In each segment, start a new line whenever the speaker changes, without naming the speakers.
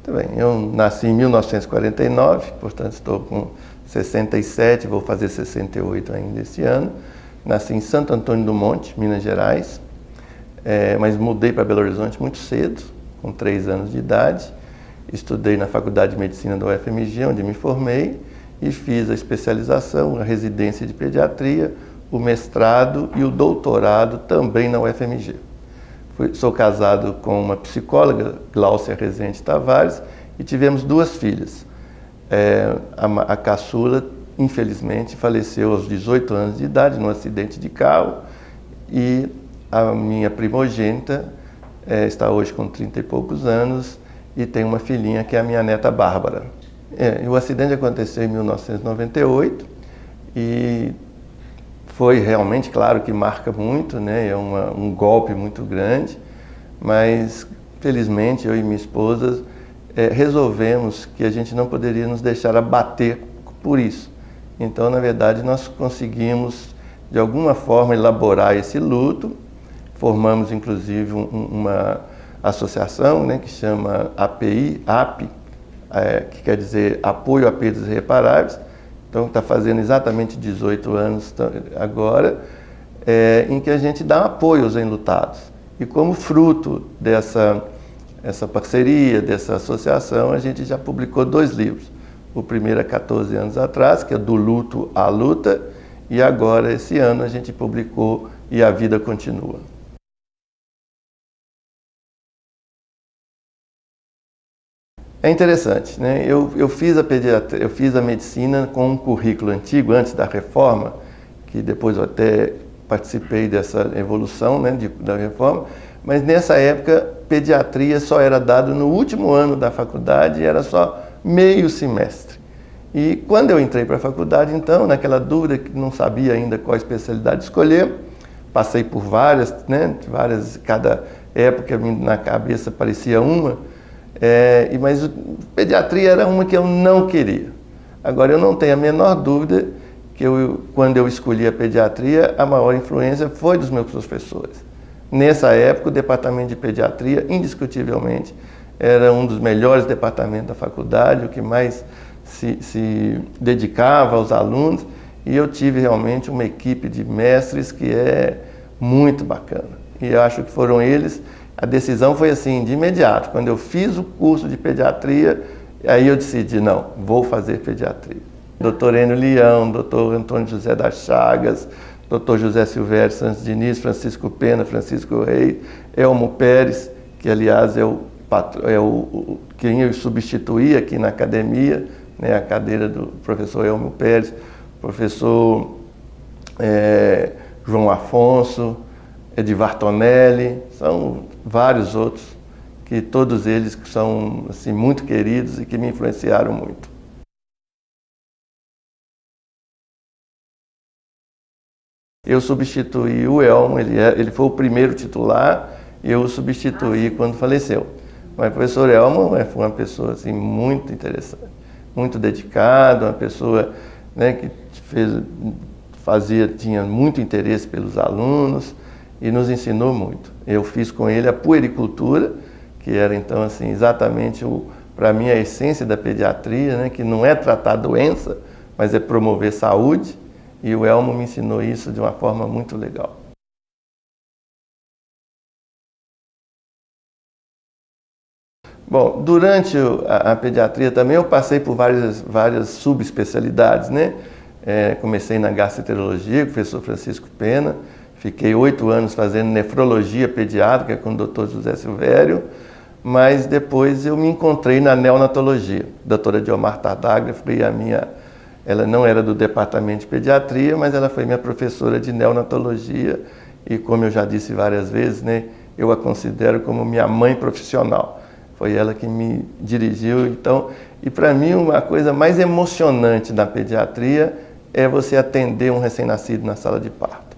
Muito bem, eu nasci em 1949, portanto estou com 67, vou fazer 68 ainda esse ano. Nasci em Santo Antônio do Monte, Minas Gerais, mas mudei para Belo Horizonte muito cedo, com 3 anos de idade. Estudei na Faculdade de Medicina da UFMG, onde me formei, e fiz a especialização, a residência de pediatria, o mestrado e o doutorado também na UFMG. Sou casado com uma psicóloga, Gláucia Rezende Tavares, e tivemos 2 filhas. A caçula, infelizmente, faleceu aos 18 anos de idade, num acidente de carro, e a minha primogênita está hoje com 30 e poucos anos, e tem uma filhinha que é a minha neta Bárbara. O acidente aconteceu em 1998, e foi realmente, claro, que marca muito, né? É um golpe muito grande, mas felizmente eu e minha esposa resolvemos que a gente não poderia nos deixar abater por isso. Então, na verdade, nós conseguimos, de alguma forma, elaborar esse luto. Formamos, inclusive, uma associação, né, que chama API, que quer dizer Apoio a Perdas Irreparáveis. Então, está fazendo exatamente 18 anos agora, em que a gente dá apoio aos enlutados. E como fruto dessa parceria, dessa associação, a gente já publicou 2 livros. O primeiro há 14 anos atrás, que é Do Luto à Luta, e agora, esse ano, a gente publicou E a Vida Continua. É interessante, né? Eu fiz a medicina com um currículo antigo, antes da reforma, que depois eu até participei dessa evolução, né, da reforma, mas nessa época pediatria só era dado no último ano da faculdade e era só meio semestre. E quando eu entrei para a faculdade, então, naquela dúvida que não sabia ainda qual especialidade escolher, passei por várias, cada época na cabeça parecia uma, mas pediatria era uma que eu não queria. Agora, eu não tenho a menor dúvida que quando eu escolhi a pediatria, a maior influência foi dos meus professores. Nessa época, o departamento de pediatria, indiscutivelmente, era um dos melhores departamentos da faculdade, o que mais se dedicava aos alunos, e eu tive realmente uma equipe de mestres que é muito bacana. E eu acho que foram eles. A decisão foi assim, de imediato. Quando eu fiz o curso de pediatria, aí eu decidi, não, vou fazer pediatria. Dr. Enio Leão, Dr. Antônio José das Chagas, Dr. José Silvério Santos Diniz, Francisco Pena, Francisco Reis, Elmo Pérez, que aliás quem eu substituí aqui na academia, né, a cadeira do professor Elmo Pérez, professor João Afonso, Edivar Tonelli, são vários outros, que todos eles são assim, muito queridos e que me influenciaram muito. Eu substituí o Elmo, ele foi o primeiro titular, e eu o substituí quando faleceu. Mas o professor Elmo foi uma pessoa assim, muito interessante, muito dedicada, uma pessoa, né, que tinha muito interesse pelos alunos, e nos ensinou muito. Eu fiz com ele a puericultura, que era então assim, exatamente para mim a essência da pediatria, né, que não é tratar doença, mas é promover saúde, e o Elmo me ensinou isso de uma forma muito legal. Bom, durante a pediatria também eu passei por várias subespecialidades, né? Comecei na gastroenterologia, com o professor Francisco Pena, fiquei 8 anos fazendo nefrologia pediátrica com o Dr. José Silvério, mas depois eu me encontrei na neonatologia. A doutora Diomar Tartaglia foi ela não era do departamento de pediatria, mas ela foi minha professora de neonatologia e, como eu já disse várias vezes, né, eu a considero como minha mãe profissional. Foi ela que me dirigiu, então, e para mim uma coisa mais emocionante da pediatria é você atender um recém-nascido na sala de parto.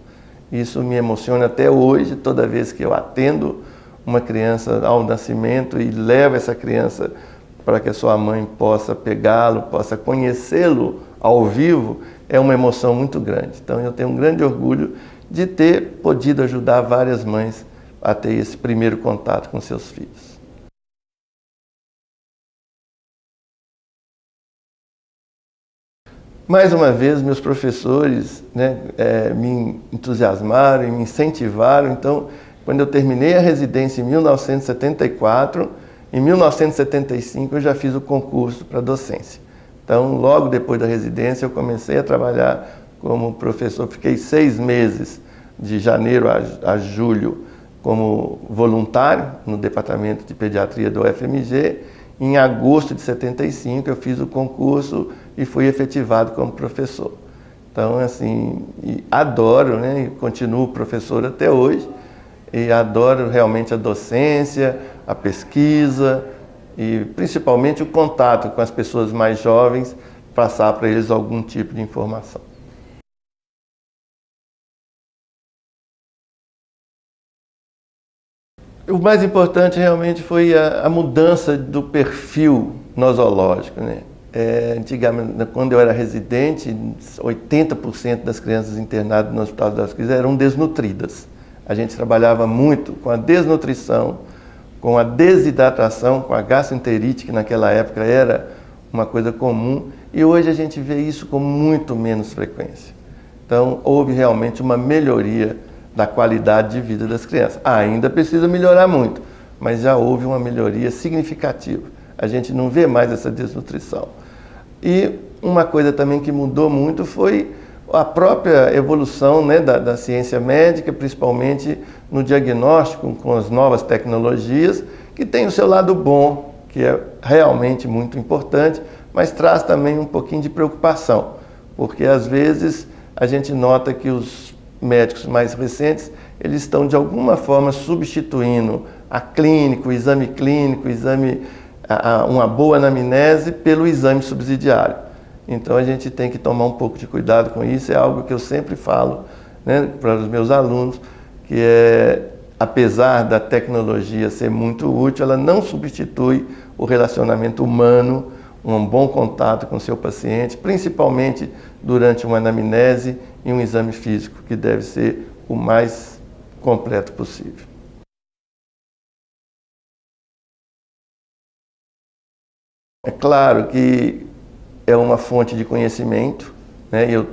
Isso me emociona até hoje, toda vez que eu atendo uma criança ao nascimento e levo essa criança para que a sua mãe possa pegá-lo, possa conhecê-lo ao vivo, é uma emoção muito grande. Então eu tenho um grande orgulho de ter podido ajudar várias mães a ter esse primeiro contato com seus filhos. Mais uma vez, meus professores, né, me entusiasmaram e me incentivaram. Então, quando eu terminei a residência em 1974, em 1975 eu já fiz o concurso para docência. Então, logo depois da residência, eu comecei a trabalhar como professor. Fiquei 6 meses, de janeiro a julho, como voluntário no departamento de pediatria do UFMG. Em agosto de 75 eu fiz o concurso e fui efetivado como professor. Então, assim, adoro, né? E continuo professor até hoje e adoro realmente a docência, a pesquisa e principalmente o contato com as pessoas mais jovens, passar para eles algum tipo de informação. O mais importante realmente foi a mudança do perfil nosológico, né? Antigamente, quando eu era residente, 80% das crianças internadas no Hospital das Clínicas eram desnutridas. A gente trabalhava muito com a desnutrição, com a desidratação, com a gastroenterite, que naquela época era uma coisa comum, e hoje a gente vê isso com muito menos frequência. Então, houve realmente uma melhoria da qualidade de vida das crianças. Ainda precisa melhorar muito, mas já houve uma melhoria significativa. A gente não vê mais essa desnutrição. E uma coisa também que mudou muito foi a própria evolução, né, da ciência médica, principalmente no diagnóstico com as novas tecnologias, que tem o seu lado bom, que é realmente muito importante, mas traz também um pouquinho de preocupação, porque às vezes a gente nota que os médicos mais recentes, eles estão de alguma forma substituindo a clínica, o exame clínico, uma boa anamnese pelo exame subsidiário. Então a gente tem que tomar um pouco de cuidado com isso, é algo que eu sempre falo, né, para os meus alunos, que apesar da tecnologia ser muito útil, ela não substitui o relacionamento humano, um bom contato com o seu paciente, principalmente durante uma anamnese e um exame físico, que deve ser o mais completo possível. É claro que é uma fonte de conhecimento, né? Eu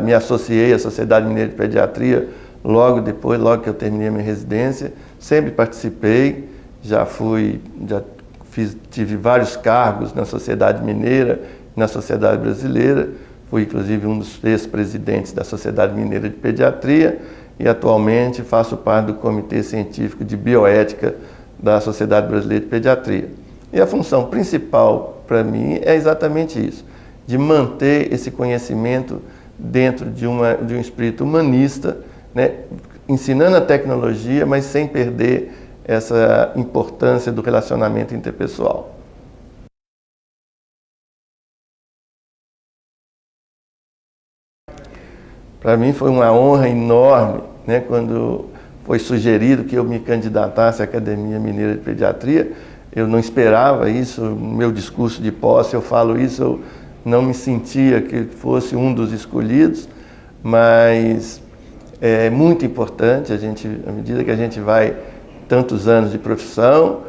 me associei à Sociedade Mineira de Pediatria logo que eu terminei a minha residência, sempre participei, tive vários cargos na Sociedade Mineira e na Sociedade Brasileira, fui inclusive um dos ex-presidentes da Sociedade Mineira de Pediatria e atualmente faço parte do Comitê Científico de Bioética da Sociedade Brasileira de Pediatria. E a função principal para mim é exatamente isso, de manter esse conhecimento dentro de um espírito humanista, né, ensinando a tecnologia, mas sem perder essa importância do relacionamento interpessoal. Para mim foi uma honra enorme, né, quando foi sugerido que eu me candidatasse à Academia Mineira de Pediatria. Eu não esperava isso, no meu discurso de posse eu falo isso, eu não me sentia que fosse um dos escolhidos, mas é muito importante, à medida que a gente vai tantos anos de profissão,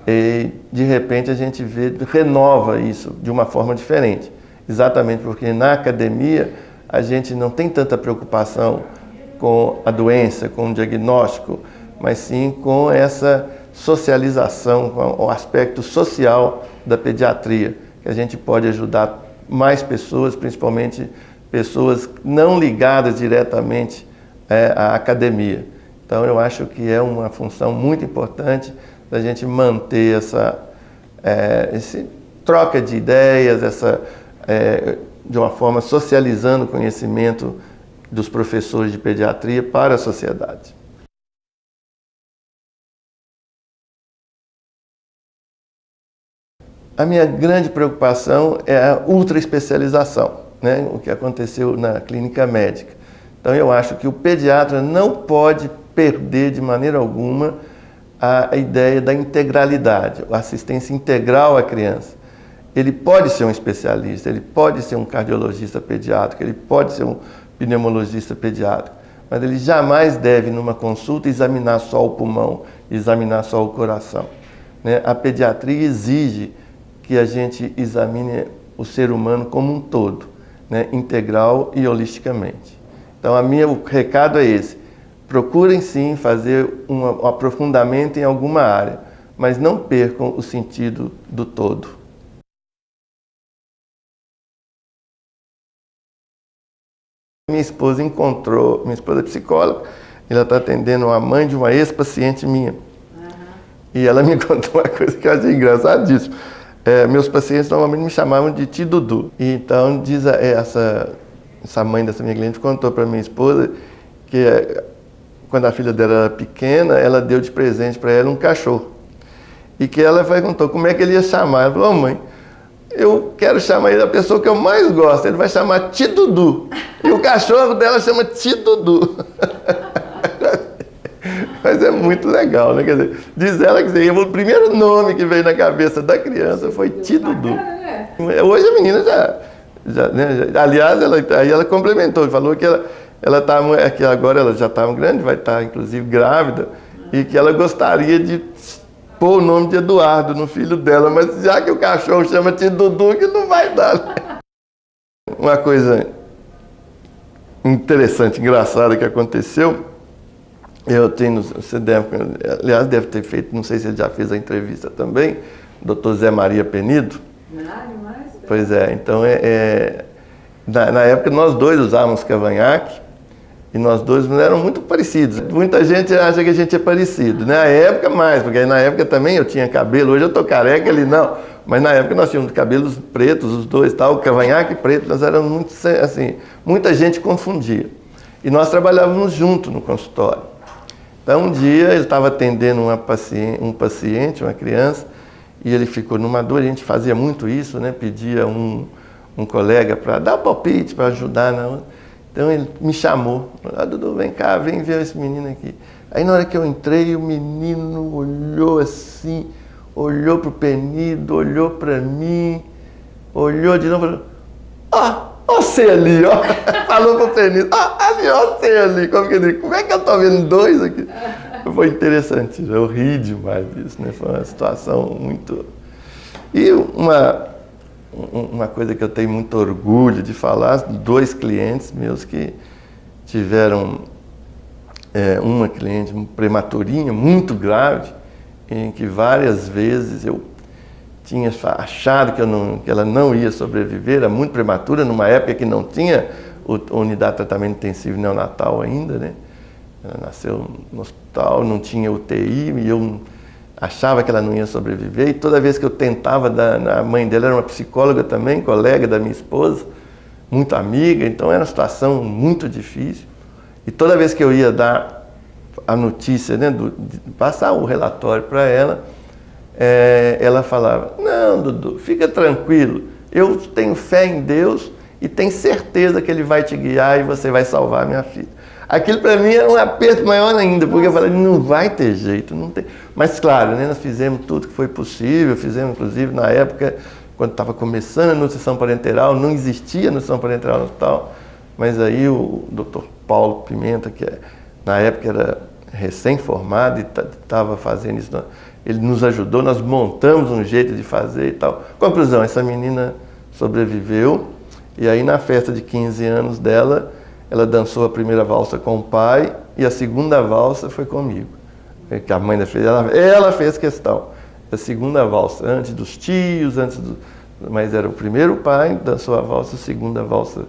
e de repente a gente renova isso de uma forma diferente. Exatamente porque na academia a gente não tem tanta preocupação com a doença, com o diagnóstico, mas sim com essa socialização, com o aspecto social da pediatria, que a gente pode ajudar mais pessoas, principalmente pessoas não ligadas diretamente à academia. Então eu acho que é uma função muito importante da gente manter essa troca de ideias, de uma forma socializando o conhecimento dos professores de pediatria para a sociedade. A minha grande preocupação é a ultraespecialização, né? O que aconteceu na clínica médica. Então eu acho que o pediatra não pode perder de maneira alguma a ideia da integralidade, a assistência integral à criança. Ele pode ser um especialista, ele pode ser um cardiologista pediátrico, ele pode ser um pneumologista pediátrico, mas ele jamais deve, numa consulta, examinar só o pulmão, examinar só o coração, né? A pediatria exige que a gente examine o ser humano como um todo, né, integral e holisticamente. Então, o recado é esse: procurem sim fazer um aprofundamento em alguma área, mas não percam o sentido do todo. Minha esposa é psicóloga, ela está atendendo a mãe de uma ex-paciente minha. E ela me contou uma coisa que eu achei engraçadíssima. Meus pacientes normalmente me chamavam de Tio Dudu. E então, diz essa mãe dessa minha cliente contou para minha esposa que quando a filha dela era pequena, ela deu de presente para ela um cachorro. E que ela perguntou como é que ele ia chamar. Ela falou: "Oh, mãe, eu quero chamar ele da pessoa que eu mais gosto. Ele vai chamar Tio Dudu. E o cachorro dela chama Tio Dudu." Mas é muito legal, né? Quer dizer, diz ela que o primeiro nome que veio na cabeça da criança foi Tio Dudu. Hoje a menina né, aliás, aí ela complementou, falou que que agora ela já estava grande, vai estar inclusive grávida, e que ela gostaria de pôr o nome de Eduardo no filho dela, mas já que o cachorro chama Tio Dudu, que não vai dar. Né? Uma coisa interessante, engraçada que aconteceu, você deve ter feito, não sei se ele já fez a entrevista também, Dr. Zé Maria Penido. Pois é, então na época nós dois usávamos cavanhaque e nós dois eram muito parecidos. Muita gente acha que a gente é parecido, né? Na época mais, porque na época também eu tinha cabelo, hoje eu tô careca, ele não. Mas na época nós tínhamos cabelos pretos, os dois, tal, cavanhaque preto, nós éramos muito, assim, muita gente confundia. E nós trabalhávamos junto no consultório. Então, um dia, ele estava atendendo um paciente, uma criança, e ele ficou numa dor. A gente fazia muito isso, né? Pedia um colega para dar palpite, para ajudar. Então, ele me chamou. Falou: "Dudu, vem cá, vem ver esse menino aqui." Aí, na hora que eu entrei, o menino olhou assim, olhou para o Penido, olhou para mim, olhou de novo e falou: "Ó você ali, ó." Falou pro Penido: "Ali, ó você ali." Como é que eu tô vendo dois aqui? Foi interessante, eu ri demais disso, né? Foi uma situação muito... E uma coisa que eu tenho muito orgulho de falar, dois clientes meus que tiveram uma cliente prematurinha, muito grave, em que várias vezes eu tinha achado que ela não ia sobreviver, era muito prematura, numa época que não tinha unidade de tratamento intensivo neonatal ainda, né? Ela nasceu no hospital, não tinha UTI, e eu achava que ela não ia sobreviver. E toda vez que eu tentava, a mãe dela era uma psicóloga também, colega da minha esposa, muito amiga, então era uma situação muito difícil. E toda vez que eu ia dar a notícia, né, passar o relatório para ela, ela falava: "Não, Dudu, fica tranquilo, eu tenho fé em Deus e tenho certeza que Ele vai te guiar e você vai salvar a minha filha." Aquilo para mim era um aperto maior ainda, porque eu falei: não vai ter jeito, não tem. Mas claro, né, nós fizemos tudo que foi possível, fizemos inclusive na época, quando estava começando a nutrição parenteral, não existia nutrição parenteral no hospital, mas aí o Dr. Paulo Pimenta, que na época era recém-formado e estava fazendo isso, ele nos ajudou, nós montamos um jeito de fazer e tal. Conclusão, essa menina sobreviveu, e aí na festa de 15 anos dela, ela dançou a primeira valsa com o pai e a segunda valsa foi comigo. Que a mãe da filha, ela fez questão. A segunda valsa, antes dos tios, mas era o primeiro pai, dançou a valsa, a segunda valsa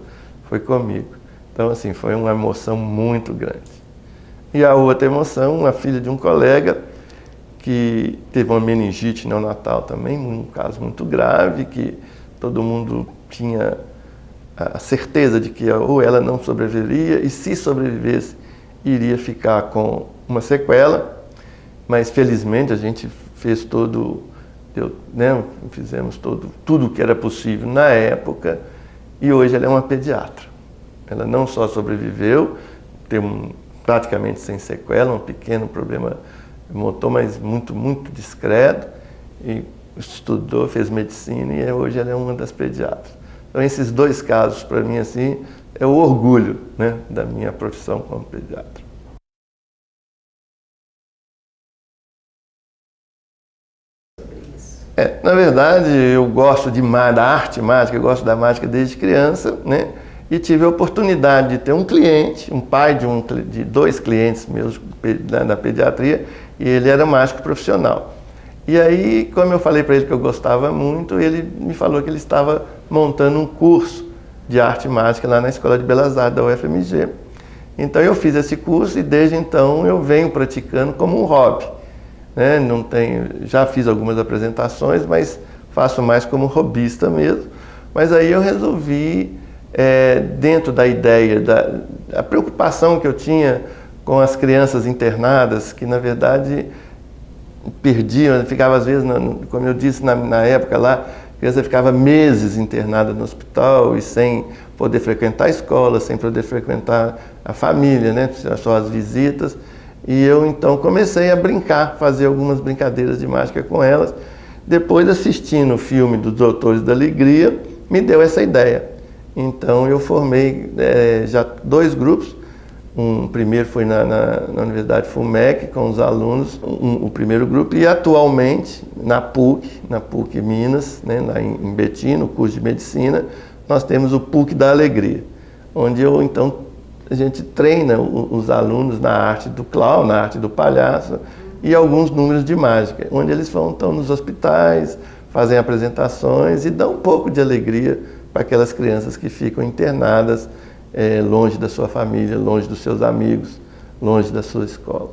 foi comigo. Então, assim, foi uma emoção muito grande. E a outra emoção, uma filha de um colega que teve uma meningite neonatal também, um caso muito grave, que todo mundo tinha a certeza de que ou ela não sobreviveria, e se sobrevivesse, iria ficar com uma sequela, mas felizmente a gente fez fizemos tudo o que era possível na época, e hoje ela é uma pediatra. Ela não só sobreviveu, praticamente sem sequela, um pequeno problema motor, mas muito, muito discreto, e estudou, fez medicina, e hoje ela é uma das pediatras. Então, esses dois casos, para mim, assim, é o orgulho, né, da minha profissão como pediatra. Na verdade, eu gosto da arte mágica, eu gosto da mágica desde criança, né? E tive a oportunidade de ter um cliente, um pai de 2 clientes meus da pediatria, e ele era mágico profissional. E aí, como eu falei para ele que eu gostava muito, ele me falou que ele estava montando um curso de arte mágica lá na Escola de Belas Artes da UFMG. Então eu fiz esse curso e desde então eu venho praticando como um hobby, né? Já fiz algumas apresentações, mas faço mais como hobbyista mesmo. Mas aí eu resolvi, dentro da ideia, da preocupação que eu tinha com as crianças internadas, que na verdade perdiam, ficava às vezes, como eu disse na época lá, a criança ficava meses internada no hospital e sem poder frequentar a escola, sem poder frequentar a família, né? Só as visitas. E eu então comecei a brincar, fazer algumas brincadeiras de mágica com elas. Depois, assistindo o filme dos Doutores da Alegria, me deu essa ideia. Então eu formei já 2 grupos. O primeiro foi na Universidade FUMEC, com os alunos, o primeiro grupo, e atualmente na PUC Minas, né, lá em Betim, no curso de Medicina, nós temos o PUC da Alegria, onde a gente treina os alunos na arte do clown, na arte do palhaço e alguns números de mágica, onde eles estão nos hospitais, fazem apresentações e dão um pouco de alegria para aquelas crianças que ficam internadas, longe da sua família, longe dos seus amigos, longe da sua escola.